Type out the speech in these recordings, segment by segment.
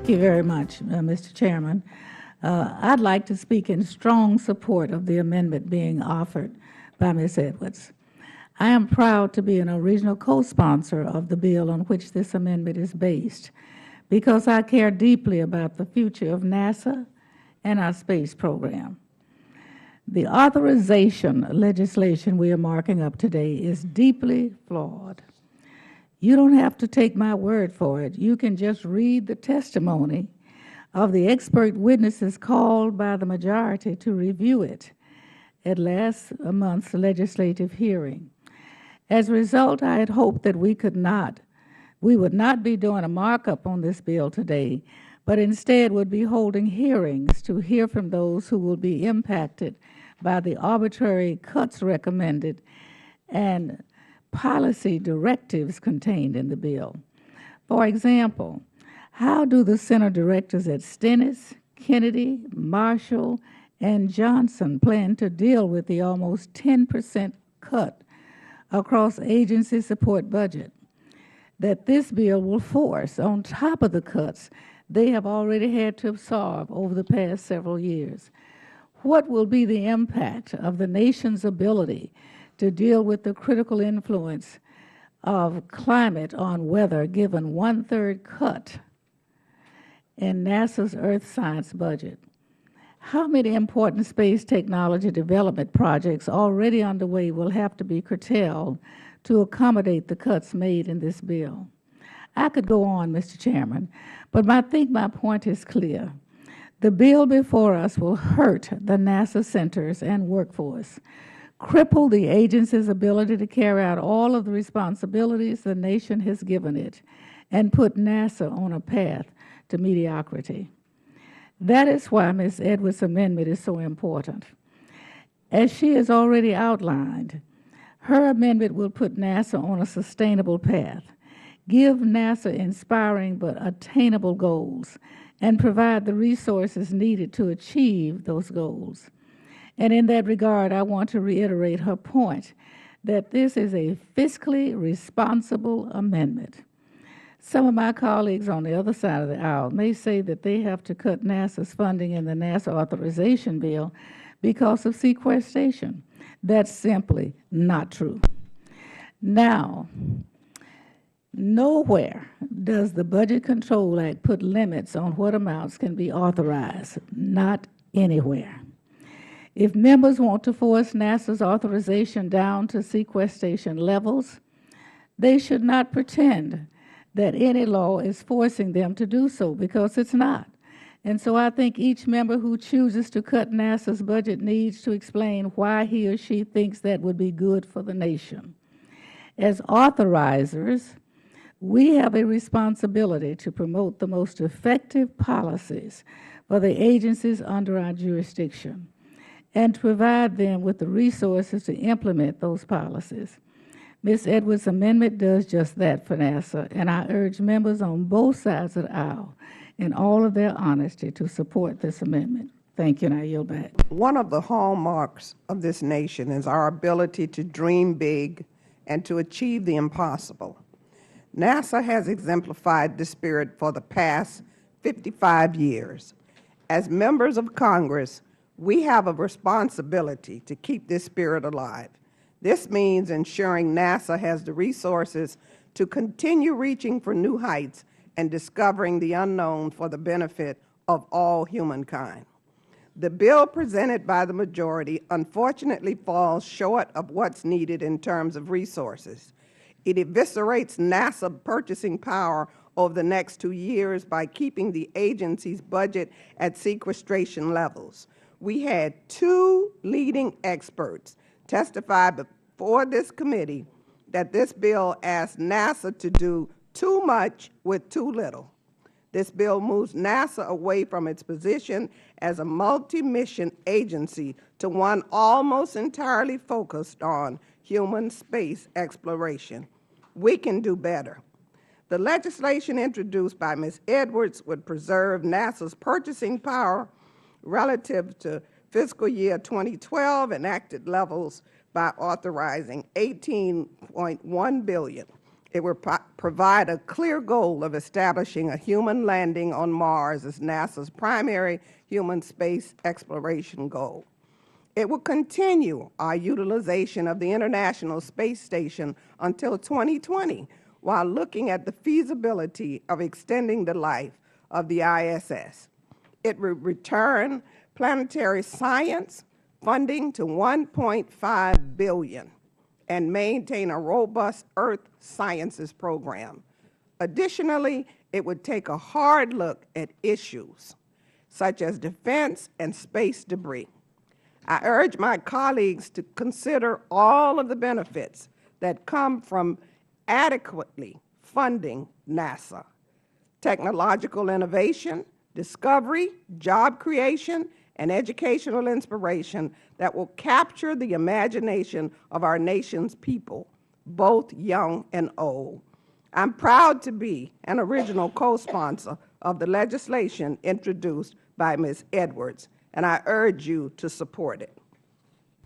Thank you very much, Mr. Chairman. I'd like to speak in strong support of the amendment being offered by Ms. Edwards. I am proud to be an original co-sponsor of the bill on which this amendment is based because I care deeply about the future of NASA and our space program. The authorization legislation we are marking up today is deeply flawed. You don't have to take my word for it. You can just read the testimony of the expert witnesses called by the majority to review it at last month's legislative hearing. As a result, I had hoped that we would not be doing a markup on this bill today, but instead would be holding hearings to hear from those who will be impacted by the arbitrary cuts recommended and policy directives contained in the bill. For example, how do the center directors at Stennis, Kennedy, Marshall, and Johnson plan to deal with the almost 10% cut across agency support budget that this bill will force on top of the cuts they have already had to absorb over the past several years? What will be the impact of the nation's ability to deal with the critical influence of climate on weather given one-third cut in NASA's Earth science budget? How many important space technology development projects already underway will have to be curtailed to accommodate the cuts made in this bill? I could go on, Mr. Chairman, but I think my point is clear. The bill before us will hurt the NASA centers and workforce, cripple the agency's ability to carry out all of the responsibilities the nation has given it, and put NASA on a path to mediocrity. That is why Ms. Edwards' amendment is so important. As she has already outlined, her amendment will put NASA on a sustainable path, give NASA inspiring but attainable goals, and provide the resources needed to achieve those goals. And in that regard, I want to reiterate her point that this is a fiscally responsible amendment. Some of my colleagues on the other side of the aisle may say that they have to cut NASA's funding in the NASA authorization bill because of sequestration. That's simply not true. Now, nowhere does the Budget Control Act put limits on what amounts can be authorized, not anywhere. If members want to force NASA's authorization down to sequestration levels, they should not pretend that any law is forcing them to do so, because it's not. And so I think each member who chooses to cut NASA's budget needs to explain why he or she thinks that would be good for the nation. As authorizers, we have a responsibility to promote the most effective policies for the agencies under our jurisdiction and to provide them with the resources to implement those policies. Ms. Edwards' amendment does just that for NASA, and I urge members on both sides of the aisle in all of their honesty to support this amendment. Thank you, and I yield back. One of the hallmarks of this nation is our ability to dream big and to achieve the impossible. NASA has exemplified this spirit for the past 55 years. As members of Congress, we have a responsibility to keep this spirit alive. This means ensuring NASA has the resources to continue reaching for new heights and discovering the unknown for the benefit of all humankind. The bill presented by the majority unfortunately falls short of what's needed in terms of resources. It eviscerates NASA purchasing power over the next 2 years by keeping the agency's budget at sequestration levels. We had 2 leading experts testify before this committee that this bill asks NASA to do too much with too little. This bill moves NASA away from its position as a multi-mission agency to one almost entirely focused on human space exploration. We can do better. The legislation introduced by Ms. Edwards would preserve NASA's purchasing power relative to fiscal year 2012 enacted levels by authorizing $18.1 billion. It will provide a clear goal of establishing a human landing on Mars as NASA's primary human space exploration goal. It will continue our utilization of the International Space Station until 2020, while looking at the feasibility of extending the life of the ISS. It will return planetary science funding to $1.5 billion and maintain a robust Earth sciences program. Additionally, it would take a hard look at issues such as defense and space debris. I urge my colleagues to consider all of the benefits that come from adequately funding NASA: technological innovation, discovery, job creation, and educational inspiration that will capture the imagination of our nation's people, both young and old. I'm proud to be an original co-sponsor of the legislation introduced by Ms. Edwards, and I urge you to support it.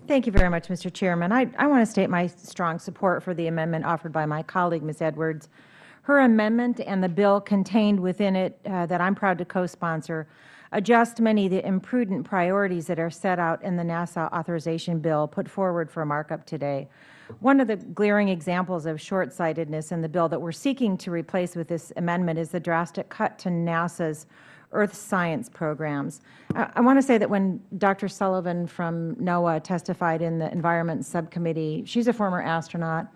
Thank you very much, Mr. Chairman. I want to state my strong support for the amendment offered by my colleague, Ms. Edwards. Her amendment and the bill contained within it that I'm proud to co-sponsor adjust many of the imprudent priorities that are set out in the NASA authorization bill put forward for markup today. One of the glaring examples of short-sightedness in the bill that we're seeking to replace with this amendment is the drastic cut to NASA's Earth science programs. I want to say that when Dr. Sullivan from NOAA testified in the Environment Subcommittee, she's a former astronaut.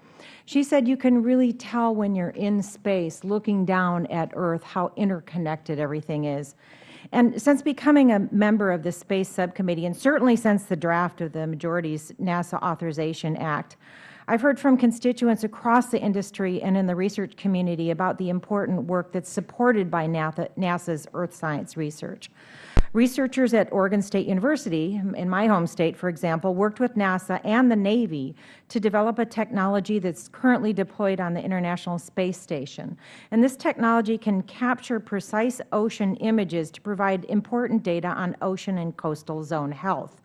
She said you can really tell when you're in space looking down at Earth how interconnected everything is. And since becoming a member of the Space Subcommittee, and certainly since the draft of the majority's NASA Authorization Act, I've heard from constituents across the industry and in the research community about the important work that's supported by NASA's Earth science research. Researchers at Oregon State University, in my home state, for example, worked with NASA and the Navy to develop a technology that's currently deployed on the International Space Station. And this technology can capture precise ocean images to provide important data on ocean and coastal zone health.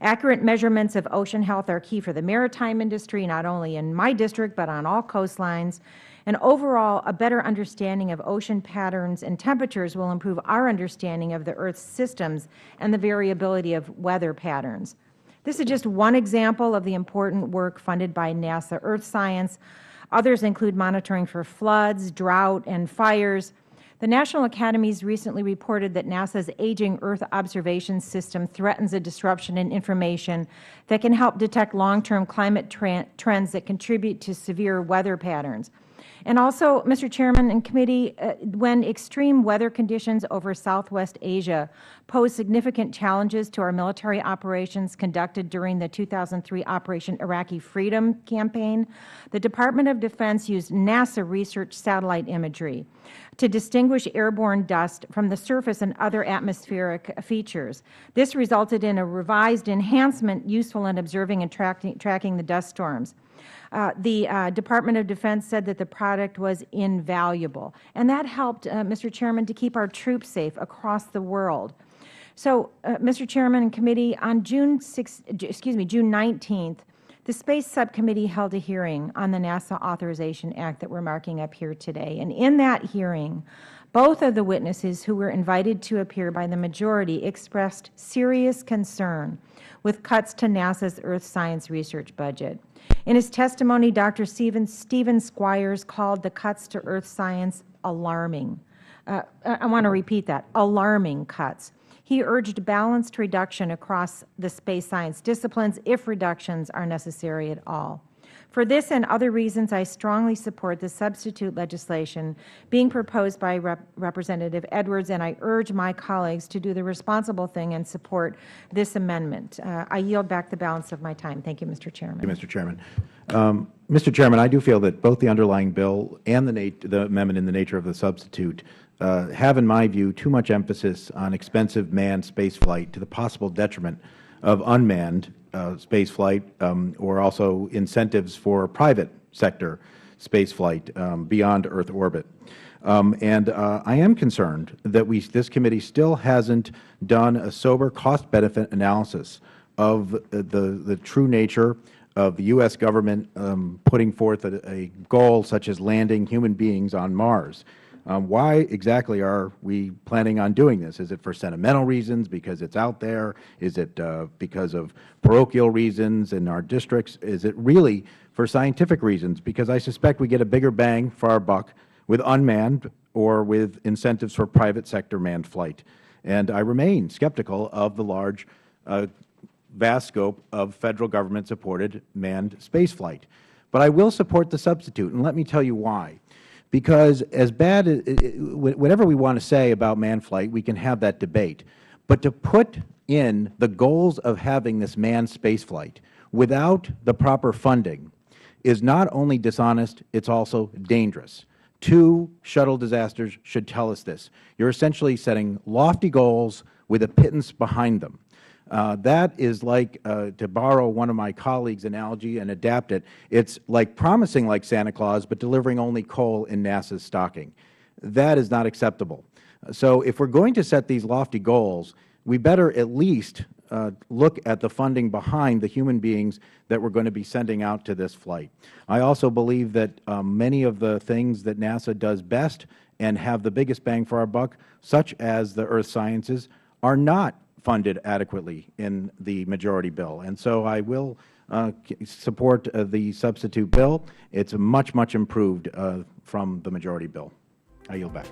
Accurate measurements of ocean health are key for the maritime industry, not only in my district, but on all coastlines. And overall, a better understanding of ocean patterns and temperatures will improve our understanding of the Earth's systems and the variability of weather patterns. This is just one example of the important work funded by NASA Earth Science. Others include monitoring for floods, drought, and fires. The National Academies recently reported that NASA's aging Earth observation system threatens a disruption in information that can help detect long-term climate trends that contribute to severe weather patterns. And also, Mr. Chairman and Committee, when extreme weather conditions over Southwest Asia pose significant challenges to our military operations conducted during the 2003 Operation Iraqi Freedom campaign, the Department of Defense used NASA research satellite imagery to distinguish airborne dust from the surface and other atmospheric features. This resulted in a revised enhancement useful in observing and tracking the dust storms. The Department of Defense said that the product was invaluable, and that helped, Mr. Chairman, to keep our troops safe across the world. So, Mr. Chairman and Committee, on June 19th, the Space Subcommittee held a hearing on the NASA Authorization Act that we're marking up here today. And in that hearing, both of the witnesses who were invited to appear by the majority expressed serious concern with cuts to NASA's Earth science research budget. In his testimony, Dr. Stephen Squires called the cuts to Earth science alarming. I want to repeat that, alarming cuts. He urged balanced reduction across the space science disciplines if reductions are necessary at all. For this and other reasons, I strongly support the substitute legislation being proposed by Representative Edwards, and I urge my colleagues to do the responsible thing and support this amendment. I yield back the balance of my time. Thank you, Mr. Chairman. Thank you, Mr. Chairman. Mr. Chairman, I do feel that both the underlying bill and the amendment in the nature of the substitute have, in my view, too much emphasis on expensive manned spaceflight to the possible detriment of unmanned spaceflight, or also incentives for private sector spaceflight beyond Earth orbit. I am concerned that this committee still hasn't done a sober cost-benefit analysis of the true nature of the U.S. government putting forth a goal such as landing human beings on Mars. Why exactly are we planning on doing this? Is it for sentimental reasons, because it's out there? Is it because of parochial reasons in our districts? Is it really for scientific reasons? Because I suspect we get a bigger bang for our buck with unmanned or with incentives for private sector manned flight. And I remain skeptical of the large, vast scope of Federal government-supported manned spaceflight. But I will support the substitute, and let me tell you why. Because as bad as, whatever we want to say about manned flight, we can have that debate. But to put in the goals of having this manned spaceflight without the proper funding is not only dishonest, it's also dangerous. 2 shuttle disasters should tell us this. You're essentially setting lofty goals with a pittance behind them. That is like, to borrow one of my colleagues' analogy and adapt it, it's like promising like Santa Claus but delivering only coal in NASA's stocking. That is not acceptable. So if we're going to set these lofty goals, we better at least look at the funding behind the human beings that we're going to be sending out to this flight. I also believe that many of the things that NASA does best and have the biggest bang for our buck, such as the earth sciences, are not funded adequately in the majority bill. And so I will support the substitute bill. It's much, much improved from the majority bill. I yield back.